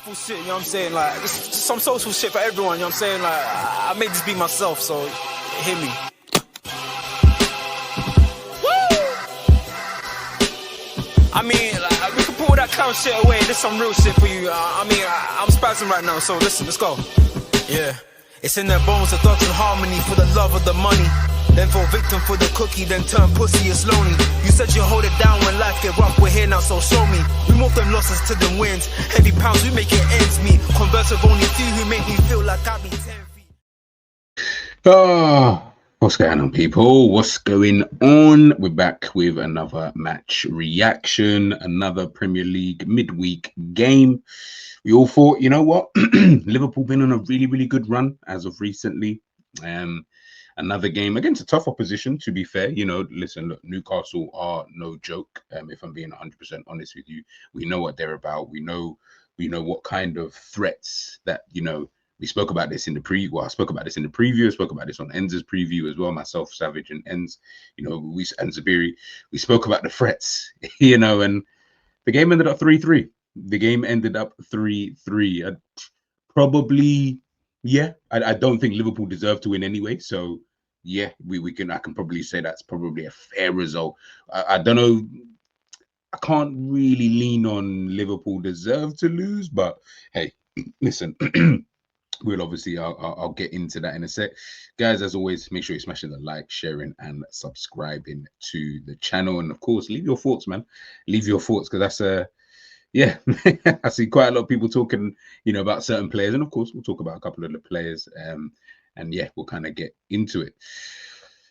full shit, you know what I'm saying? Like, just some social shit for everyone, you know what I'm saying? Like, I made this be myself, so hit me. I mean, like, we can pull that clown shit away. There's some real shit for you. I'm spazzing right now, so listen, let's go. Yeah. It's in their bones to dodge in harmony for the love of the money. Then fall victim for the cookie, then turn pussy, it's lonely. You said you hold it down when life get rough, we're here now, so show me. We move them losses to them wins. Heavy pounds, we make it ends meet. Converse with only few who make me feel like I be 10 feet. Oh, what's going on, people? What's going on? We're back with another match reaction, another Premier League midweek game. We all thought, you know what? Liverpool been on a really, really good run as of recently. Another game against a tough opposition, to be fair. You know, listen, look, Newcastle are no joke. If I'm being 100% honest with you, we know what they're about. We know what kind of threats that, you know, we spoke about this in the I spoke about this in the preview. I spoke about this on Enz's preview as well. Myself, Savage, and Enz, you know, and Zabiri. We spoke about the threats, you know, and the game ended up 3-3. The game ended up 3-3. Probably, yeah. I don't think Liverpool deserved to win anyway. So, yeah, I can probably say that's probably a fair result. I don't know. I can't really lean on Liverpool deserve to lose, but hey, listen. We'll obviously, I'll get into that in a sec. Guys, as always, make sure you're smashing the like, sharing, and subscribing to the channel. And of course, leave your thoughts, man. Leave your thoughts, because that's yeah, I see quite a lot of people talking, you know, about certain players. And of course, we'll talk about a couple of the players. And yeah, we'll kind of get into it.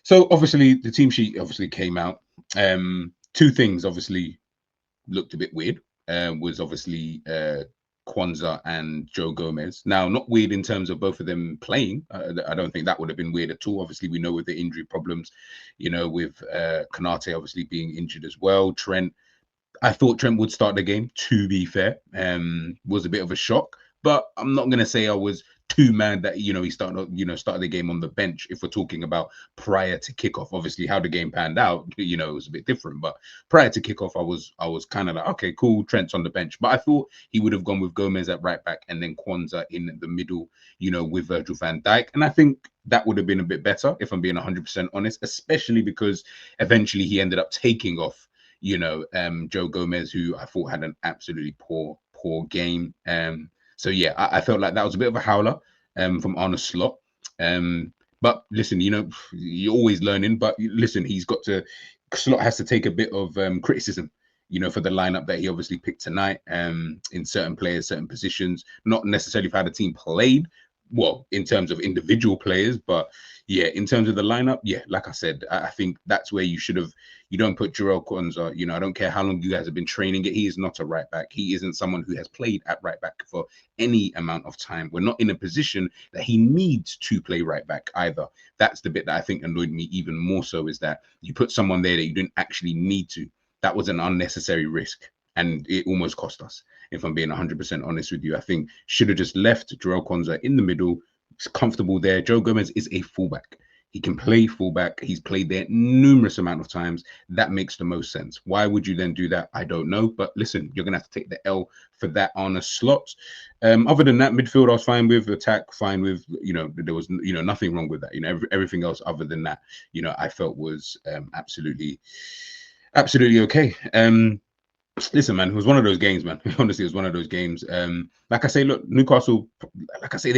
So obviously, the team sheet obviously came out. Two things obviously looked a bit weird. Was obviously Kwanzaa and Joe Gomez. Now, not weird in terms of both of them playing. I don't think that would have been weird at all. Obviously, we know with the injury problems, you know, with Konate obviously being injured as well. Trent, I thought Trent would start the game, to be fair. Was a bit of a shock, but I'm not going to say I was too mad that, you know, he started the game on the bench. If we're talking about prior to kickoff, obviously how the game panned out, you know, it was a bit different. But prior to kickoff, I was kind of like, okay, cool, Trent's on the bench. But I thought he would have gone with Gomez at right back and then Kwanzaa in the middle, you know, with Virgil van Dijk. And I think that would have been a bit better, if I'm being 100% honest, especially because eventually he ended up taking off, you know, Joe Gomez, who I thought had an absolutely poor game. So yeah, I felt like that was a bit of a howler from Arne Slot. But listen, you know, you're always learning. But listen, Slot has to take a bit of criticism, you know, for the lineup that he obviously picked tonight. In certain players, certain positions, not necessarily for how the team played. Well, in terms of individual players, but yeah, in terms of the lineup, yeah, like I said, I think that's where you don't put Jarell Kwanzaa. You know, I don't care how long you guys have been training it. He is not a right back. He isn't someone who has played at right back for any amount of time. We're not in a position that he needs to play right back either. That's the bit that I think annoyed me even more so, is that you put someone there that you didn't actually need to. That was an unnecessary risk, and it almost cost us. If I'm being 100% honest with you, I think should have just left Jarell Kwanzaa in the middle. It's comfortable there. Joe Gomez is a fullback. He can play fullback. He's played there numerous amount of times. That makes the most sense. Why would you then do that? I don't know. But listen, you're going to have to take the L for that on a slot. Other than that, midfield, I was fine with. Attack, fine with. You know, there was, you know, nothing wrong with that. You know, everything else other than that, you know, I felt was absolutely okay. Listen, man, it was one of those games, man. Honestly, it was one of those games. Like I say, look, Newcastle, like I say,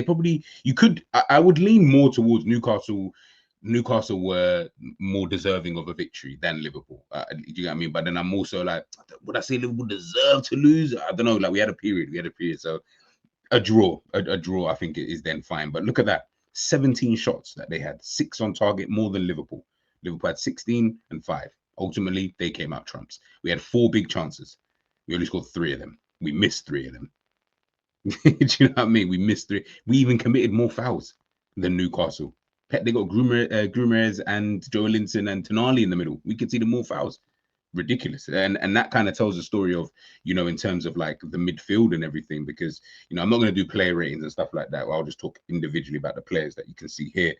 I would lean more towards Newcastle. Newcastle were more deserving of a victory than Liverpool. Do you get what I mean? But then I'm also like, would I say Liverpool deserve to lose? I don't know. Like we had a period. So a draw, I think it is then fine. But look at that. 17 shots that they had, 6 on target, more than Liverpool. Liverpool had 16 and 5. Ultimately, they came out trumps. We had 4 big chances. We only scored 3 of them. We missed 3 of them. Do you know what I mean? We missed 3. We even committed more fouls than Newcastle. They got Grumerez and Joelinton and Tonali in the middle. We could see the more fouls. Ridiculous. And that kind of tells the story of, you know, in terms of like the midfield and everything, because, you know, I'm not going to do player ratings and stuff like that. I'll just talk individually about the players that you can see here.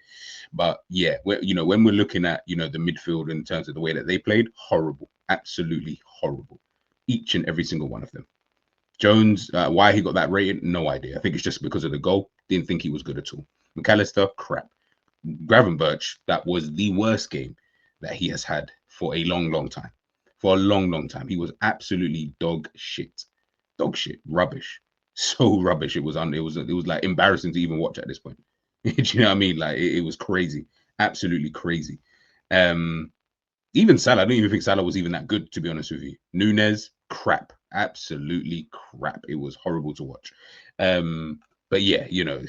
But yeah, you know, when we're looking at, you know, the midfield in terms of the way that they played, horrible, absolutely horrible, each and every single one of them. Jones, why he got that rating, no idea. I think it's just because of the goal. Didn't think he was good at all. McAllister, crap. Gravenberch, that was the worst game that he has had for a long, long time. For a long, long time. He was absolutely dog shit. Dog shit. Rubbish. So rubbish. It was like embarrassing to even watch at this point. Do you know what I mean? Like it was crazy. Absolutely crazy. Even Salah, I don't even think Salah was even that good, to be honest with you. Nunez, crap. Absolutely crap. It was horrible to watch. But yeah, you know,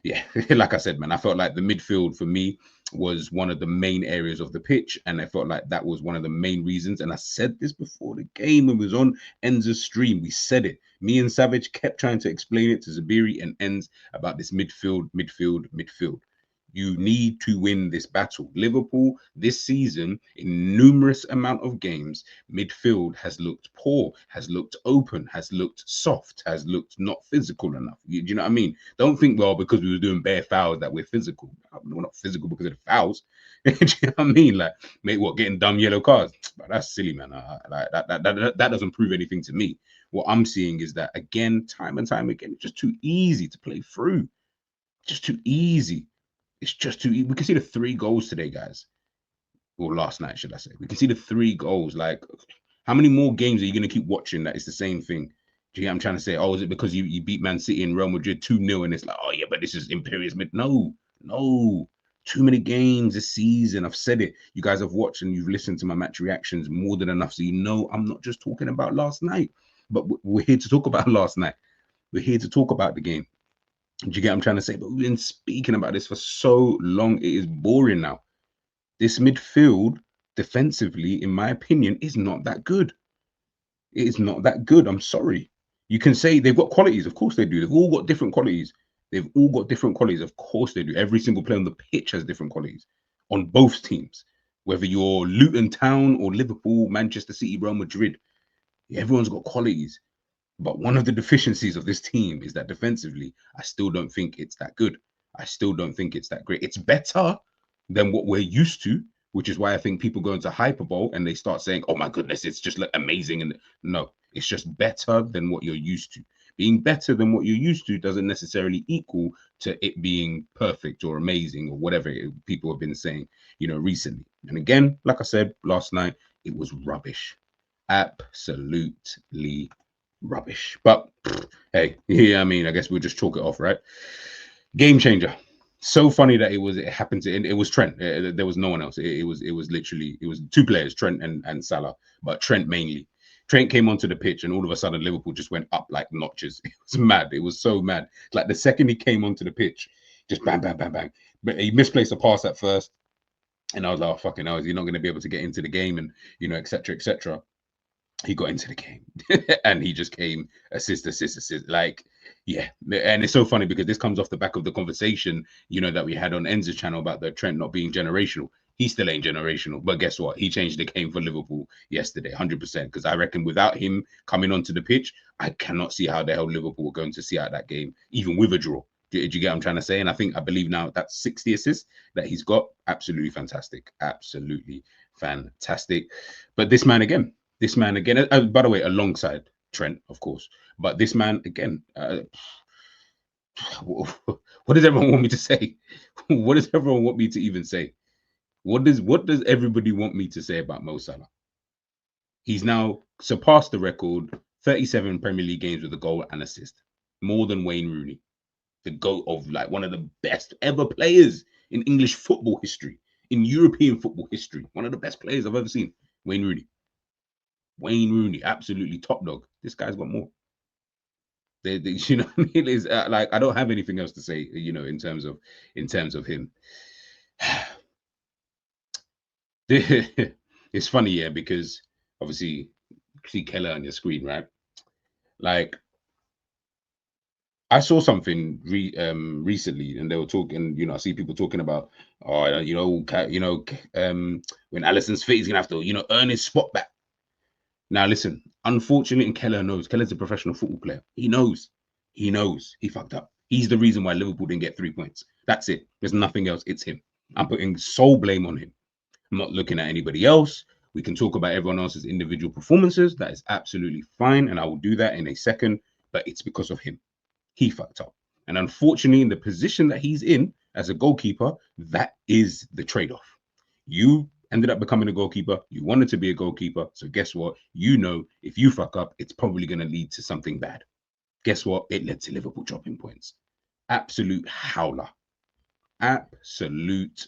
yeah, like I said, man, I felt like the midfield for me was one of the main areas of the pitch, and I felt like that was one of the main reasons. And I said this before the game when we was on Enza's stream. We said it. Me and Savage kept trying to explain it to Zabiri and Enz about this midfield. You need to win this battle. Liverpool this season, in numerous amount of games, midfield has looked poor, has looked open, has looked soft, has looked not physical enough. Do you know what I mean? Don't think, well, because we were doing bare fouls that we're physical. We're not physical because of the fouls. Do you know what I mean? Like, mate, what, getting dumb yellow cards? But that's silly, man. Like that doesn't prove anything to me. What I'm seeing is that, again, time and time again, it's just too easy to play through. Just too easy. It's just too. We can see the 3 goals today, guys. Or last night, should I say? We can see the 3 goals. Like, how many more games are you going to keep watching that it's the same thing? Do you get what I'm trying to say? Oh, is it because you beat Man City and Real Madrid 2-0 and it's like, oh yeah, but this is imperious mid? No. Too many games this season. I've said it. You guys have watched and you've listened to my match reactions more than enough, so you know I'm not just talking about last night. But we're here to talk about last night. We're here to talk about the game. Do you get what I'm trying to say? But we've been speaking about this for so long. It is boring now. This midfield, defensively, in my opinion, is not that good. It is not that good. I'm sorry. You can say they've got qualities. Of course they do. They've all got different qualities. They've all got different qualities. Of course they do. Every single player on the pitch has different qualities on both teams. Whether you're Luton Town or Liverpool, Manchester City, Real Madrid, everyone's got qualities. But one of the deficiencies of this team is that defensively, I still don't think it's that good. I still don't think it's that great. It's better than what we're used to, which is why I think people go into hyperbole and they start saying, oh my goodness, it's just like amazing. And no, it's just better than what you're used to. Being better than what you're used to doesn't necessarily equal to it being perfect or amazing or whatever people have been saying, you know, recently. And again, like I said last night, it was rubbish. Absolutely rubbish. But hey, yeah, I mean, I guess we'll just chalk it off, right? Game changer. So funny that it happened to it was Trent. There was no one else. It was literally 2 players, Trent and Salah, but Trent mainly. Trent came onto the pitch and all of a sudden Liverpool just went up like notches. It was mad. It was so mad. Like the second he came onto the pitch, just bang, bang, bang, bang. But he misplaced a pass at first. And I was like, oh, fucking hell, is he not going to be able to get into the game? And, you know, etc., etc. He got into the game and he just came assist. Like, yeah. And it's so funny because this comes off the back of the conversation, you know, that we had on Enza's channel about the Trent not being generational. He still ain't generational, but guess what? He changed the game for Liverpool yesterday, 100%. Because I reckon without him coming onto the pitch, I cannot see how the hell Liverpool were going to see out that game, even with a draw. Do you get what I'm trying to say? And I believe now that's 60 assists that he's got. Absolutely fantastic. Absolutely fantastic. But this man again, by the way, alongside Trent, of course. But this man again, what does everyone want me to say? What does everyone want me to even say? What does everybody want me to say about Mo Salah? He's now surpassed the record, 37 Premier League games with a goal and assist, more than Wayne Rooney, the GOAT of like one of the best ever players in English football history, in European football history, one of the best players I've ever seen, Wayne Rooney, absolutely top dog. This guy's got more. You know what I mean? Is like I don't have anything else to say, you know, in terms of him. It's funny, yeah, because obviously you see Keller on your screen, right? Like I saw something recently, and they were talking. You know, I see people talking about, oh, when Alisson's fit, he's gonna have to, you know, earn his spot back. Now, listen, unfortunately, and Keller knows. Keller's a professional football player. He knows. He fucked up. He's the reason why Liverpool didn't get 3 points. That's it. There's nothing else. It's him. I'm putting sole blame on him. I'm not looking at anybody else. We can talk about everyone else's individual performances. That is absolutely fine, and I will do that in a second. But it's because of him. He fucked up, and unfortunately, in the position that he's in as a goalkeeper, that is the trade-off. You ended up becoming a goalkeeper. You wanted to be a goalkeeper. So guess what? You know, if you fuck up, it's probably going to lead to something bad. Guess what? It led to Liverpool dropping points. Absolute howler. Absolute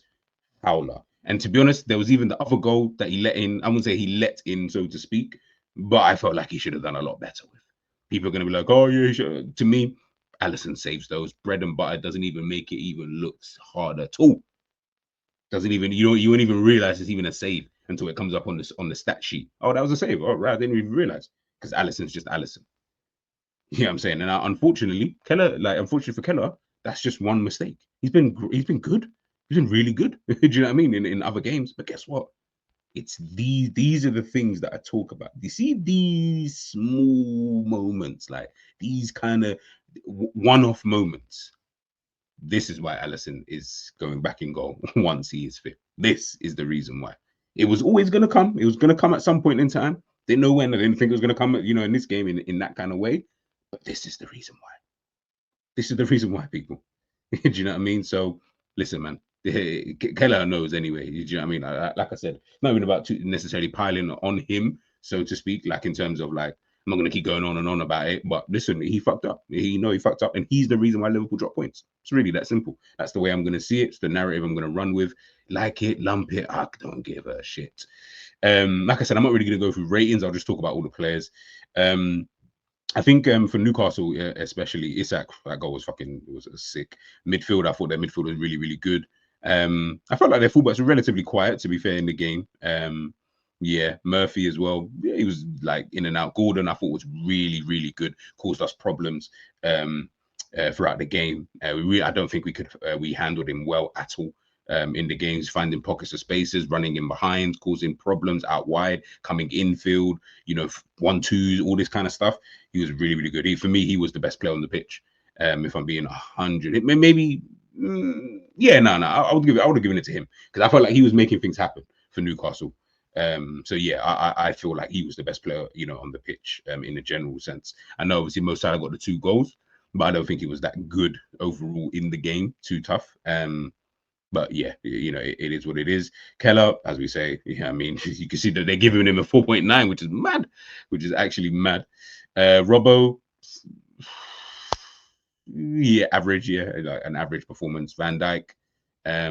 howler. And to be honest, there was even the other goal that he let in. I wouldn't say he let in, so to speak, but I felt like he should have done a lot better with. People are going to be like, oh, yeah, to me, Alisson saves those. Bread and butter doesn't even make it even look hard at all. Doesn't even, you won't even realize it's even a save until it comes up on the stat sheet. Oh, that was a save. Oh, right. I didn't even realize because Alisson's just Alisson. You know what I'm saying? And unfortunately, unfortunately for Keller, that's just one mistake. He's been good. He's been really good. Do you know what I mean? In other games. But guess what? It's these are the things that I talk about. You see these small moments, like these kind of one-off moments. This is why Alisson is going back in goal once he is fit. This is the reason why. It was always going to come. It was going to come at some point in time. Didn't know when. I didn't think it was going to come, in this game in that kind of way. But this is the reason why. This is the reason why, people. Do you know what I mean? So, listen, man. Kelleher knows anyway. Do you know what I mean? Like I said, not even about necessarily piling on him, so to speak, like in terms of like, I'm not going to keep going on and on about it, but listen, he fucked up. He fucked up, and he's the reason why Liverpool dropped points. It's really that simple. That's the way I'm going to see it. It's the narrative I'm going to run with. Like it, lump it, I don't give a shit. Like I said, I'm not really going to go through ratings. I'll just talk about all the players. I think for Newcastle, especially, Isak, that goal was sick. Midfield, I thought their midfield was really, really good. I felt like their fullbacks were relatively quiet, to be fair, in the game. Yeah, Murphy as well. Yeah, he was like in and out. Gordon, I thought was really, really good. Caused us problems throughout the game. I don't think we handled him well at all. In the games, finding pockets of spaces, running in behind, causing problems out wide, coming infield, 1-2s, all this kind of stuff. He was really, really good. For me, he was the best player on the pitch. If I'm being 100, maybe, I would have given it to him because I felt like he was making things happen for Newcastle. So yeah, I feel like he was the best player, on the pitch, in a general sense. I know obviously Mo Salah got the 2 goals, but I don't think he was that good overall in the game. Too tough. But yeah, it is what it is. Keller, as we say, I mean, you can see that they're giving him a 4.9, which is mad, which is actually mad. Robbo, yeah, average, like an average performance. Van Dijk, I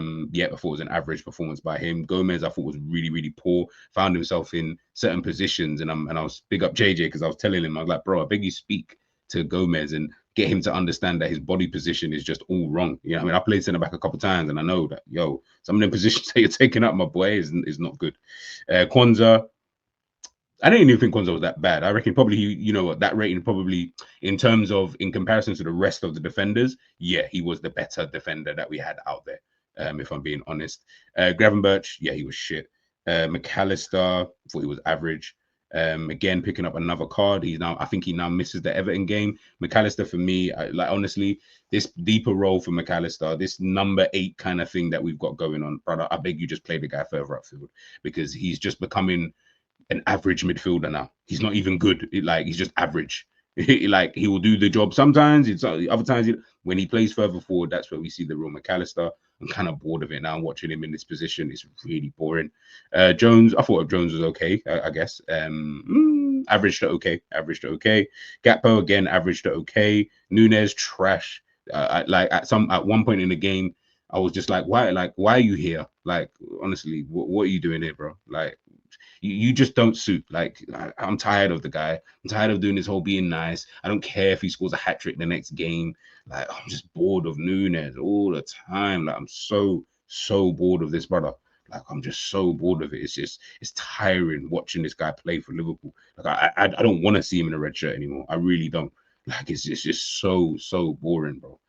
thought it was an average performance by him. Gomez, I thought was really, really poor. Found himself in certain positions, and I was big up JJ because I was telling him, I was like, bro, I beg you speak to Gomez and get him to understand that his body position is just all wrong. I mean, I played centre back a couple of times, and I know that some of the positions that you're taking up, my boy, is not good. Kwanzaa, I don't even think Kwanzaa was that bad. I reckon probably that rating probably in comparison to the rest of the defenders, yeah, he was the better defender that we had out there. If I'm being honest, Gravenberch, yeah, he was shit. McAllister, thought he was average. Again, picking up another card. I think he now misses the Everton game. McAllister, for me, honestly, this deeper role for McAllister, this number 8 kind of thing that we've got going on, brother, I beg you just play the guy further upfield because he's just becoming an average midfielder now. He's not even good. He's just average. He will do the job sometimes. It's other times when he plays further forward, that's where we see the real McAllister. I'm kind of bored of it now. Watching him in this position, it's really boring. Jones, I thought Jones was okay. I guess average to okay. Gakpo again, average to okay. Nunez, trash. At one point in the game, I was just like, why are you here? Like, honestly, what are you doing here, bro? Like, you just don't suit. Like, I'm tired of the guy. I'm tired of doing this whole being nice. I don't care if he scores a hat trick the next game. Like, I'm just bored of Nunez all the time. Like, I'm so bored of this brother. Like, I'm just so bored of it. It's tiring watching this guy play for Liverpool. Like, I don't want to see him in a red shirt anymore. I really don't. Like, it's just so boring, bro.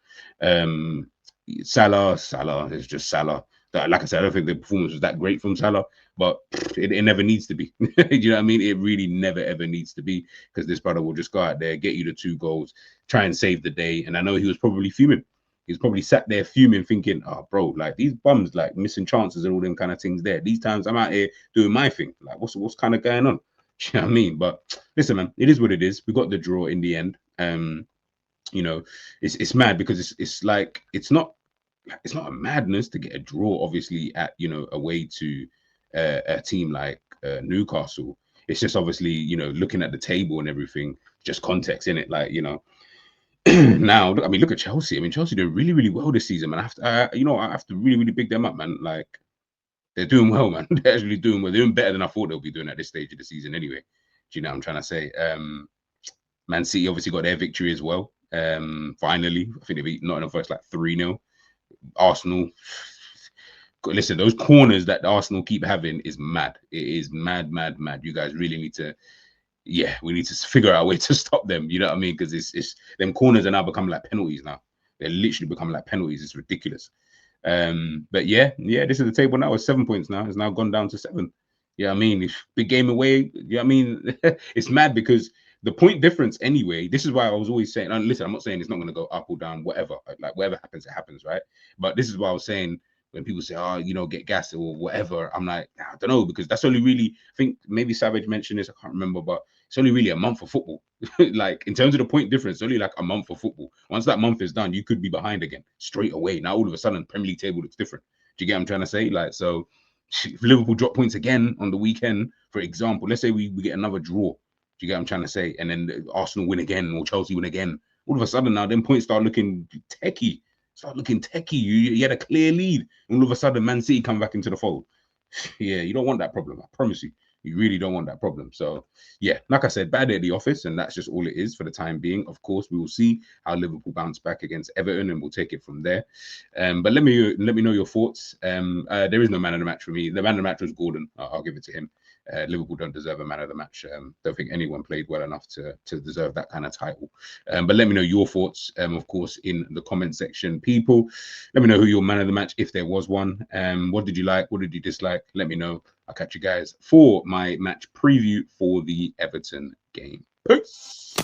Salah is just Salah. Like I said, I don't think the performance was that great from Salah, but it never needs to be. Do you know what I mean? It really never, ever needs to be because this brother will just go out there, get you the 2 goals, try and save the day. And I know he was probably fuming. he's probably sat there fuming, thinking, "Oh, bro, like these bums, like missing chances and all them kind of things there. These times I'm out here doing my thing. Like, what's kind of going on?" You know what I mean? But listen, man, it is what it is. We got the draw in the end. You know, it's mad because it's like it's not a madness to get a draw, obviously, at away to a team like Newcastle. It's just obviously looking at the table and everything, just context in it, like now. I mean, look at Chelsea. I mean, Chelsea doing really, really well this season, man. I have to really, really big them up, man. Like they're doing well, man. They're actually doing well. They're doing better than I thought they'll be doing at this stage of the season, anyway. Do you know what I'm trying to say? Man City obviously got their victory as well. Finally, I think they beat Nottingham Forest like 3-0. Arsenal, listen, those corners that the Arsenal keep having is mad. It is mad. You guys really need to, we need to figure out a way to stop them. You know what I mean? Because it's them corners are now becoming like penalties now. They're literally becoming like penalties. It's ridiculous. But yeah, this is the table now. It's 7 points now. It's now gone down to 7. Yeah, I mean, if big game away. Yeah, I mean, it's mad because the point difference anyway. This is why I was always saying, and listen, I'm not saying it's not going to go up or down, whatever. Like whatever happens, it happens, right? But this is why I was saying when people say, "Oh, get gas or whatever," I'm like, I don't know, because that's only really. I think maybe Savage mentioned this. I can't remember, but it's only really a month of football. Like in terms of the point difference, it's only like a month of football. Once that month is done, you could be behind again straight away. Now all of a sudden, Premier League table looks different. Do you get what I'm trying to say? Like, so if Liverpool drop points again on the weekend, for example, let's say we get another draw. Do you get what I'm trying to say? And then Arsenal win again or Chelsea win again. All of a sudden now, them points start looking techie. You had a clear lead. And all of a sudden, Man City come back into the fold. Yeah, you don't want that problem. I promise you. You really don't want that problem. So, yeah, like I said, bad day at the office, and that's just all it is for the time being. Of course, we will see how Liverpool bounce back against Everton, and we'll take it from there. But let me know your thoughts. There is no man of the match for me. The man of the match was Gordon. I'll give it to him. Liverpool don't deserve a man of the match. Don't think anyone played well enough to deserve that kind of title. But let me know your thoughts, of course, in the comment section. People, let me know who your man of the match, if there was one. What did you like? What did you dislike? Let me know. I'll catch you guys for my match preview for the Everton game. Peace.